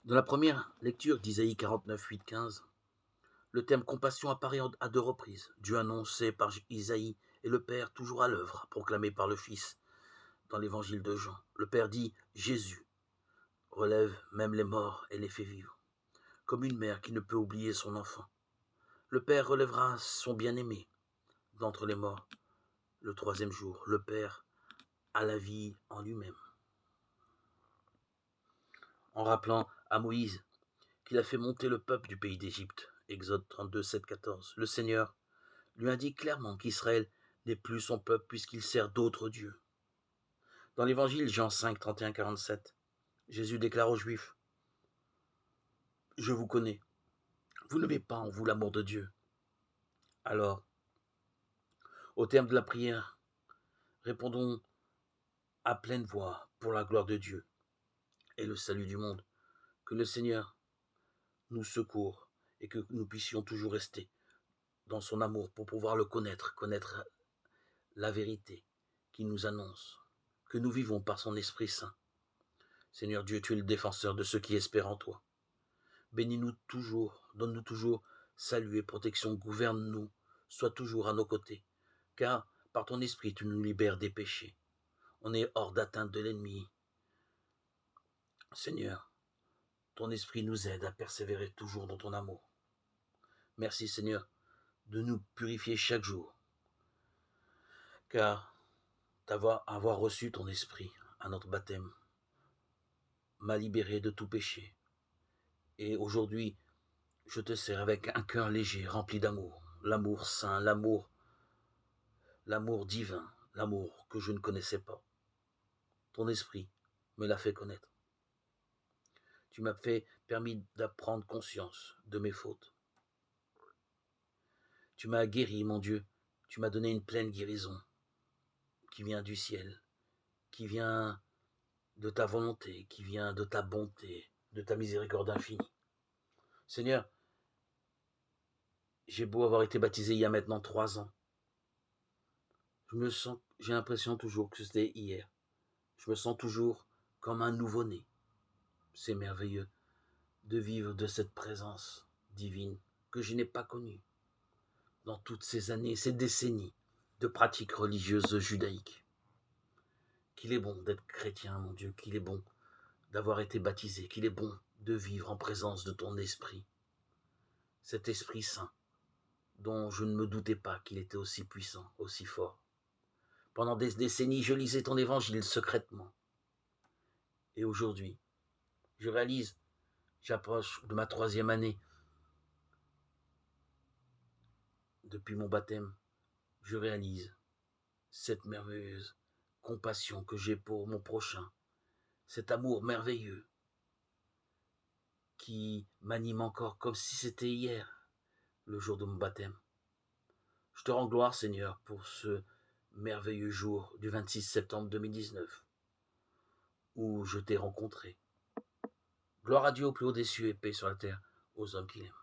Dans la première lecture d'Isaïe 49, 8, 15, le thème compassion apparaît à deux reprises. Dieu annoncé par Isaïe et le Père toujours à l'œuvre, proclamé par le Fils dans l'évangile de Jean. Le Père dit « Jésus relève même les morts et les fait vivre », comme une mère qui ne peut oublier son enfant. Le Père relèvera son bien-aimé d'entre les morts le troisième jour. Le Père a la vie en lui-même. En rappelant à Moïse qu'il a fait monter le peuple du pays d'Égypte, Exode 32, 7, 14, le Seigneur lui indique clairement qu'Israël n'est plus son peuple puisqu'il sert d'autres dieux. Dans l'évangile Jean 5, 31, 47, Jésus déclare aux Juifs « Je vous connais, vous n'avez pas en vous l'amour de Dieu. » Alors, au terme de la prière, répondons à pleine voix pour la gloire de Dieu et le salut du monde, que le Seigneur nous secourt et que nous puissions toujours rester dans son amour pour pouvoir le connaître la vérité qu'il nous annonce, que nous vivons par son Esprit Saint. Seigneur Dieu, tu es le défenseur de ceux qui espèrent en toi. Bénis-nous toujours, donne-nous toujours salut et protection, gouverne-nous, sois toujours à nos côtés, car par ton Esprit tu nous libères des péchés. On est hors d'atteinte de l'ennemi. Seigneur, ton Esprit nous aide à persévérer toujours dans ton amour. Merci Seigneur de nous purifier chaque jour, car avoir reçu ton Esprit à notre baptême m'a libéré de tout péché. Et aujourd'hui, je te sers avec un cœur léger, rempli d'amour, l'amour saint, l'amour divin, l'amour que je ne connaissais pas. Ton esprit me l'a fait connaître. Tu m'as permis d'apprendre conscience de mes fautes. Tu m'as guéri, mon Dieu. Tu m'as donné une pleine guérison qui vient du ciel, qui vient de ta volonté, qui vient de ta bonté, de ta miséricorde infinie. Seigneur, j'ai beau avoir été baptisé il y a maintenant 3 ans. J'ai l'impression toujours que c'était hier. Je me sens toujours comme un nouveau-né. C'est merveilleux de vivre de cette présence divine que je n'ai pas connue dans toutes ces années, ces décennies de pratiques religieuses judaïques. Qu'il est bon d'être chrétien, mon Dieu, qu'il est bon d'avoir été baptisé, qu'il est bon de vivre en présence de ton esprit. Cet Esprit Saint, dont je ne me doutais pas qu'il était aussi puissant, aussi fort. Pendant des décennies, je lisais ton évangile secrètement. Et aujourd'hui, je réalise, j'approche de ma 3e année. Depuis mon baptême, je réalise cette merveilleuse compassion que j'ai pour mon prochain, cet amour merveilleux qui m'anime encore comme si c'était hier, le jour de mon baptême. Je te rends gloire, Seigneur, pour ce merveilleux jour du 26 septembre 2019, où je t'ai rencontré. Gloire à Dieu au plus haut des cieux et paix sur la terre aux hommes qu'il aime.